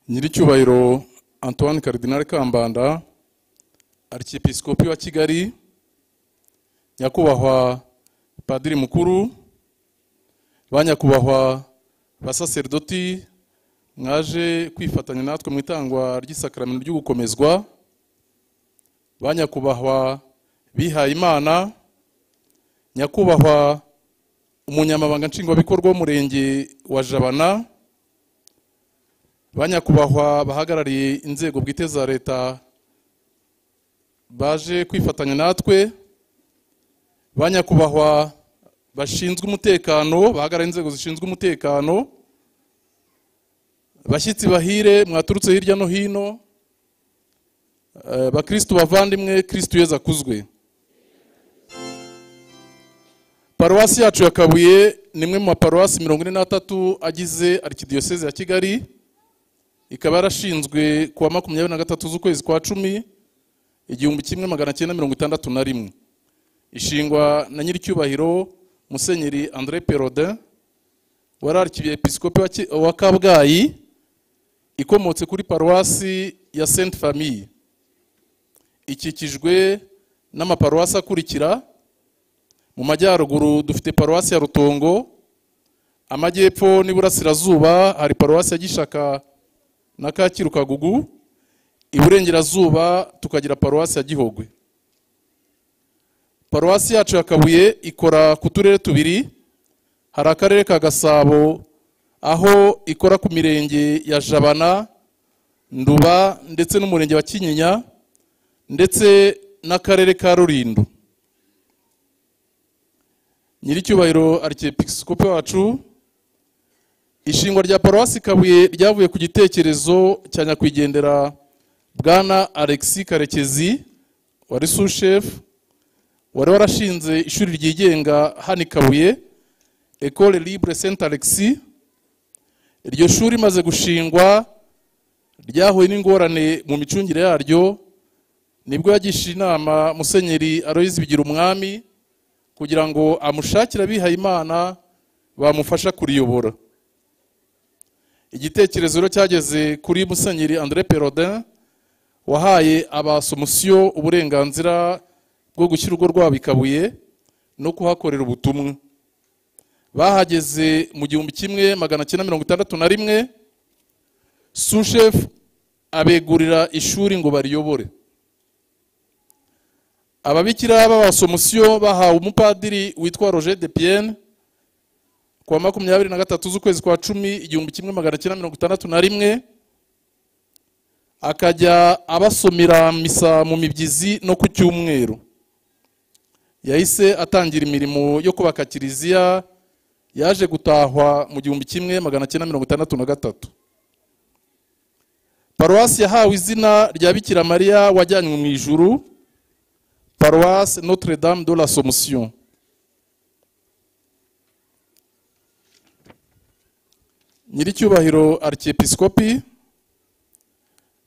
Nyiricyubahiro Antoine Cardinal Kambanda, Archiepiscopi wa Kigali, Nyakubahwa Padiri Mukuru, Banyakubahwa basaserdoti mwaje kwifatanya natwe mu itangwa ry'isakramento ryo gukomezwa, Banyakubahwa bihaye Imana, Nyakubahwa umunyamabanga nshingwabikorwa w'umurenge wa Jabana, Banyakubahwa bahagarariye inzego bwite za leta baje kwifatanya natwe, Banyakubahwa bashinzwe umutekano bahagarariye inzego zishinzwe umutekano, bashyitsi bahire mwaturutse hirya no hino, bakristo bavandimwe, Kristo Yezu akuzwe. Paruwasi yacu ya Kabuye ni imwe mu maparuwasi 43 agize Archdiocese ya Kigali, ikaba yarashinzwe kuwa 23 z'ukwezi kwa 10 1961. Ishingwa na Nyiricyubahiro Musenyeri André Perodin wari Archiepiscopi wa Kabgayi, ikomotse kuri paruwasi ya Sainte Famille. Ikikijwe n'amaparuwasi akurikira: mu majyaruguru dufite paruwasi ya Rutongo, amajyepfo n'iburasirazuba hari paruwasi ya Gishaka na Kacyiru Kagugu, iburengerazuba tukagira paruwasi ya Gihogwe. Paruwasi yacu ya Kabuye ikora ku turere tubiri, hari akarere ka Gasabo aho ikora ku mirenge ya Jabana, Nduba ndetse n'umurenge wa Kinyinya, ndetse n'akarere ka Rulindo. Nyiricyubahiro Archiepiscopi wacu, ishingwa rya paruwasi Kabuye ryavuye ku gitekerezo cya nyakwigendera Bwana Alexis Karekezi wari sous-chef, wari warashinze ishuri ryigenga hano Kabuye, École Libre Saint Alexis. Iryo shuri maze gushingwa ryahuye n'ingorane mu micungire yaryo, nibwo yagisha inama Musenyeri Aloys Bigirumwami kugira ngo amushakira bihaye Imana bamufasha kuriyobora. Igitekerezo rero cyageze kuri Musenyeri André Perodin wahaye abasomusiyo uburenganzira bwo gushyira urugo rwabo i Kabuye no kuhakorera ubutumwa. Bahageze mu 1961, sous-chef abegurira ishuri ngo bariyobore. Ababikira b'abasomusiyo bahawe umupadiri witwa Roger de Pienne kuwa 23 z'ukwezi kwa 10 1961, akajya abasomera misa mu mibyizi no ku cyumweru. Yahise atangira imirimo yo kubaka kiliziya, yaje gutahwa mu 1963. Paruwasi yahawe izina rya Bikira Mariya wajyanywe mu ijuru, Paroisse Notre-Dame de l'Assomption. Nyiricyubahiro Archiepiscopi,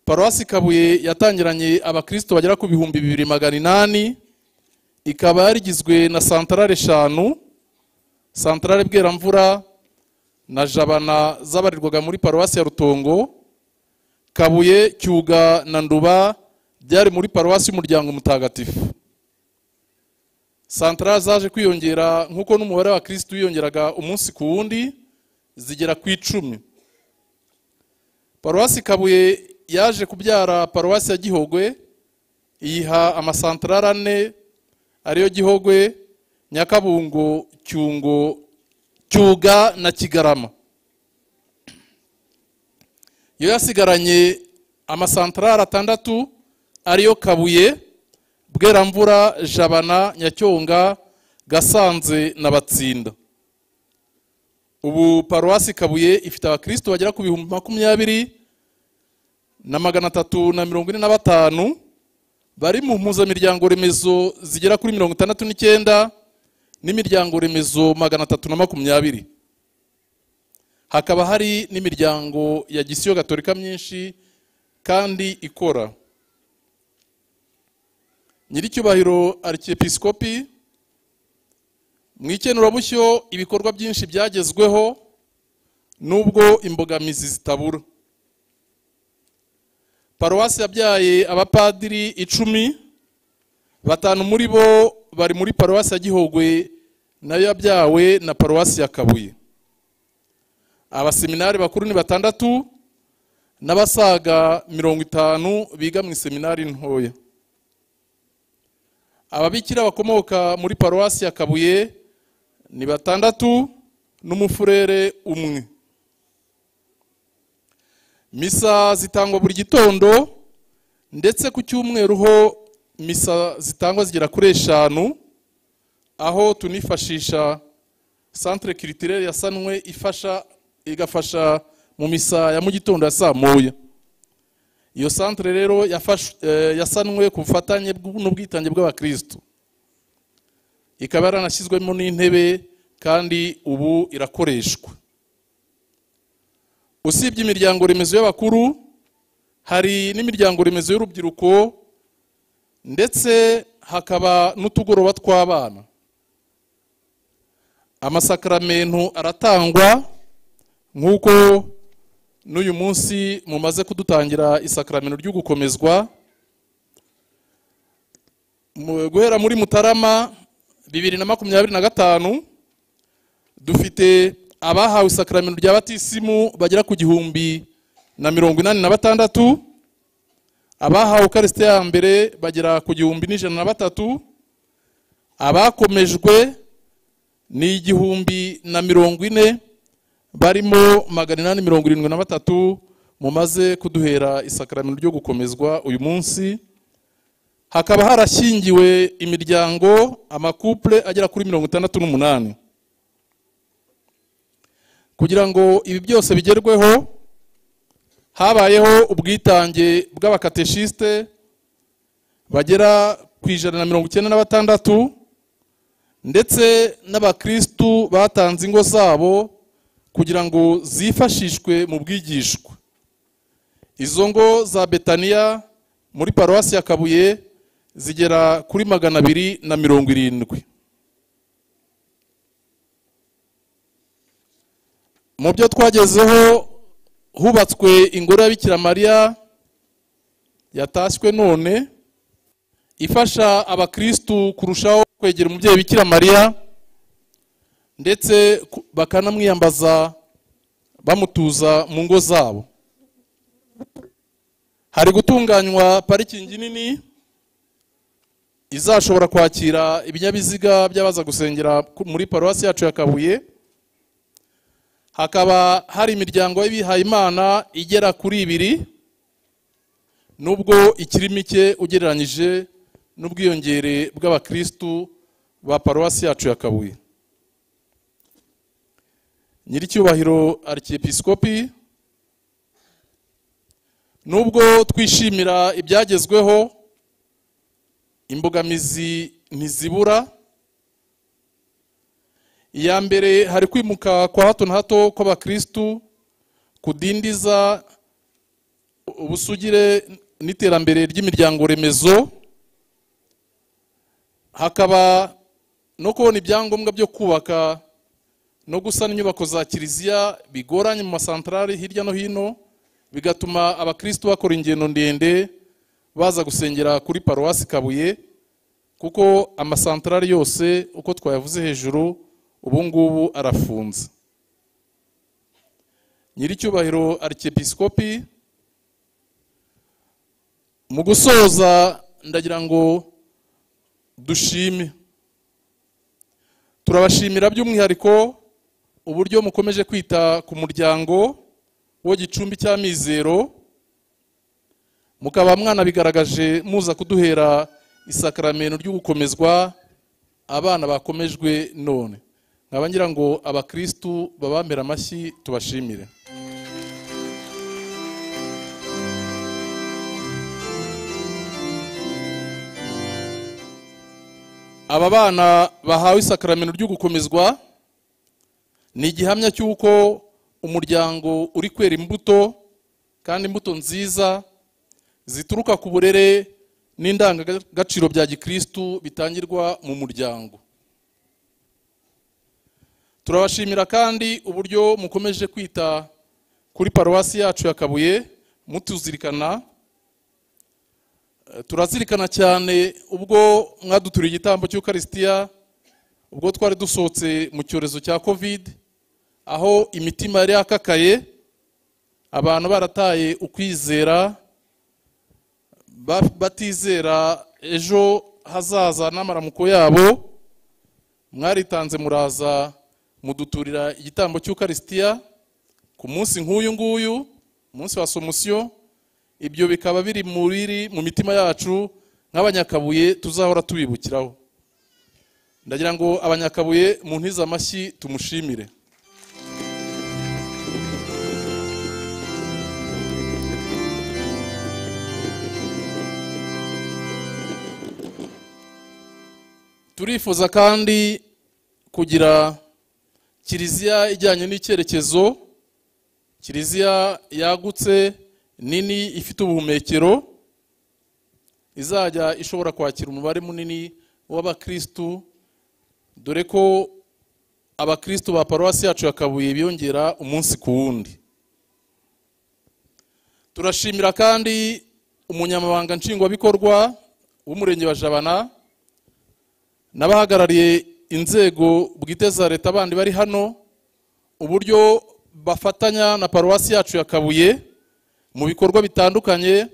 paruwasi Kabuye yatangiranye abakristo bagera ku 2800, ikaba yarigizwe na santarare 5, santarare Bweramvura na Jabana zabarirwaga muri paruwasi ya Rutongo, Kabuye, Cyuga na Nduba byari muri paruwasi y'Umuryango Mutagatifu. Santarare zaje kwiyongera nkuko n'umubare wa Kristo wiyongeraga umunsi ku wundi, zigera ku 10. Paruwasi Kabuye yaje kubyara paruwasi ya Gihogwe, iyiha amasantarare 4 ariyo Gihogwe, Nyakabungo, Cyungo, Cyuga na Kigarama. Yo yasigaranye amasantarare 6 ariyo Kabuye, Bweramvura, Jabana, Nyacyonga, Gasanze na Batsinda. Ubu paruwasi Kabuye ifite abakristo bagera ku 20,345 bari mu mpuzamiryango remezo zigera kuri 69 n'imiryango remezo 320. Hakaba hari n'imiryango ya Gisiyo Gatolika myinshi kandi ikora. Nyiricyubahiro Archiepiscopi, mu ikenurabushyo ibikorwa byinshi byagezweho nubwo imbogamizi zitabura. paruwasi yabyaye abapadiri 10, 5 muri bo bari muri paruwasi ya Gihogwe nayo yabyawe na paruwasi ya Kabuye. Abaseminari bakuru ni 6 n'abasaga 50 biga mu seminari ntoya. Ababikira bakomoka muri paruwasi ya Kabuye ni 6 n'umufurere 1. Misa zitangwa buri gitondo, ndetse ku cyumweru ho misa zitangwa zigera kuri 5, aho tunifashisha centre culturel yasanwe igafasha mu misa ya mu gitondo ya saa moya. Iyo centre rero yasanwe ku bufatanye n'ubwitange bw'abakristo, ikaba yaranashyizwemo n'intebe kandi ubu irakoreshwa. Usibye imiryango remezo y'abakuru, hari n'imiryango remezo y'urubyiruko, ndetse hakaba n'utugoroba tw'abana. Amasakramentu aratangwa nk'uko n'uyu munsi mumaze kudutangira isakramento ryo gukomezwa. Guhera muri Mutarama 2025 dufite abahawe isakramento rya batisimu bagera ku 1086, abahawe Eucharistie ya mbere bagera ku 1103, abakomejwe ni 1040, barimo 873 mumaze kuduhera isakramento ryo gukomezwa uyu munsi. Hakaba harashyingiwe imiryango amakouple agera kuri 68. Kugira ngo ibi byose bigerweho, habayeho ubwitange bw'abakateshiste bagera ku 196, ndetse n'abakristu batanze ingo zabo kugira ngo zifashishwe mu bwigishwa. Izo ngo za Betania muri paruwasi ya Kabuye zigera kuri 270. Mu byo twagezeho, hubatswe ingoro ya Bikira Mariya yatashywe none, ifasha abakristu kurushaho kwegera umubyeyi Bikira Mariya, ndetse bakanamwiyambaza bamutuza mu ngo zabo. Hari gutunganywa parikingi nini izashobora kwakira ibinyabiziga by'abaza gusengera muri paruwasi yacu ya Kabuye. Hakaba hari imiryango y'abihaye Imana igera kuri 2, nubwo ikiri mike ugereranyije n'ubwiyongere bw'abakristu ba paruwasi yacu ya Kabuye. Nyiricyubahiro Archiepiskopi, nubwo twishimira ibyagezweho, imbogamizi ntizibura. Iya mbere hari kwimuka kwa hato na hato kw'abakristu kudindiza ubusugire n'iterambere ry'imiryango remezo. Hakaba no kubona ibyangombwa byo kubaka no gusana inyubako za kiliziya bigoranye mu masantrale hirya no hino, bigatuma abakristu bakora ingendo ndende baza gusengera kuri paruwasi Kabuye, kuko amasantrale yose uko twayavuze hejuru ubu ngubu arafunze. Nyiricyubahiro Archiepiskopi, mu gusoza ndagira ngo dushime. Turabashimira by'umwihariko uburyo mukomeje kwita ku muryango wo Gicumbi cya Mizero, mukaba mwana bigaragaje muza kuduhera isakramento ryo gukomezwa abana bakomejwe none. Nkaba ngira ngo abakristu babambera amashyi tubashimire. Aba bana bahawe isakramento ryo gukomezwa ni igihamya cy'uko umuryango uri kwera imbuto, kandi imbuto nziza zituruka ku burere n'indangagaciro bya gikristu bitangirwa mu muryango. Turabashimira kandi uburyo mukomeje kwita kuri paruwasi yacu ya Kabuye, mutuzirikana turazirikana cyane ubwo mwaduturiye igitambo cy'Eucharistia, ubwo twari dusohotse mu cyorezo cya COVID, aho imitima yari yakakaye, abantu barataye ukwizera, batizera ejo hazaza n'amaramuko yabo. Mwaritanze muraza muduturira igitambo cy'Eucharistia ku munsi nk'uyu nguyu, umunsi wa Somusiyo. Ibyo bikaba biri mu mitima yacu nk'Abanyakabuye, tuzahora tubibukiraho. Ndagira ngo Abanyakabuye mu ntiza amashyi tumushimire. Turifuza kandi kugira kiliziya ijyanye n'icyerekezo, kiliziya yagutse, nini, ifite ubuhumekero, izajya ishobora kwakira umubare munini w'abakristu, dore ko abakristu ba paruwasi yacu ya Kabuye biyongera umunsi ku wundi. Turashimira kandi umunyamabanga nshingwabikorwa w'umurenge wa Jabana n'abahagarariye inzego bwite za leta bandi bari hano, uburyo bafatanya na paruwasi yacu ya Kabuye mu bikorwa bitandukanye,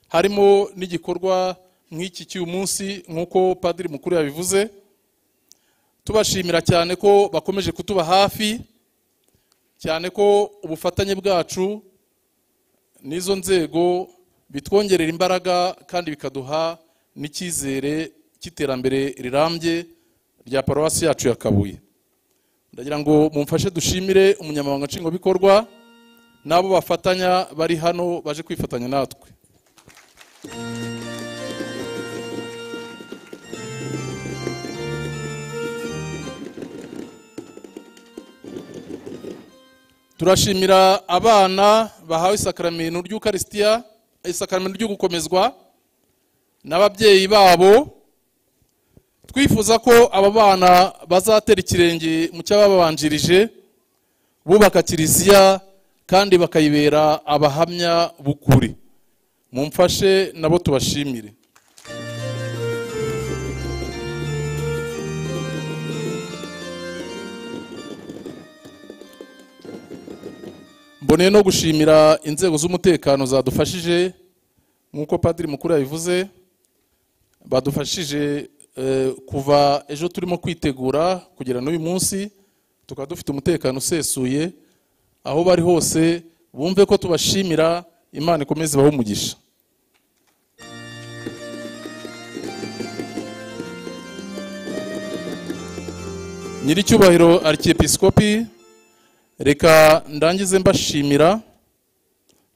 harimo n'igikorwa nk'iki cy'uyu munsi nk'uko Padiri Mukuru yabivuze. Tubashimira cyane ko bakomeje kutuba hafi, cyane ko ubufatanye bwacu n'izo nzego bitwongerera imbaraga kandi bikaduha n'icyizere cy'iterambere rirambye rya paruwasi yacu ya Kabuye. Ndagira ngo mumfashe dushimire umunyamabanga nshingwabikorwa n'abo bafatanya bari hano baje kwifatanya natwe. Turashimira abana bahawe isakaramentu ry'Eucharistia, isakaramentu ryo gukomezwa, n'ababyeyi babo. Twifuza ko aba bana bazatera ikirenge mu cyababanjirije, bubaka kiliziya kandi bakayibera abahamya b'ukuri. Mumfashe nabo tubashimire. Mboneye no gushimira inzego z'umutekano zadufashije, nk'uko Padiri Mukuru yabivuze, badufashije kuva ejo turimo kwitegura kugera n'uyu munsi, tukaba dufite umutekano usesuye. Aho bari hose bumve ko tubashimira, Imana ikomeze ibahe umugisha. Nyiricyubahiro Archiepiscopi, reka ndangize mbashimira,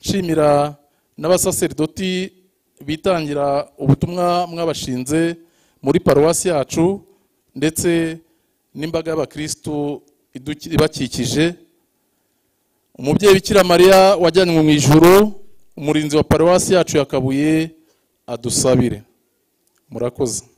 nshimira n'abasaserdoti bitangira ubutumwa mwabashinze muri paruwasi yacu, ndetse n'imbaga y'abakristu ibakikije. Umubyeyi Bikira Mariya wajyanywe mu ijuru, umurinzi wa paruwasi yacu ya Kabuye, adusabire. Murakoze.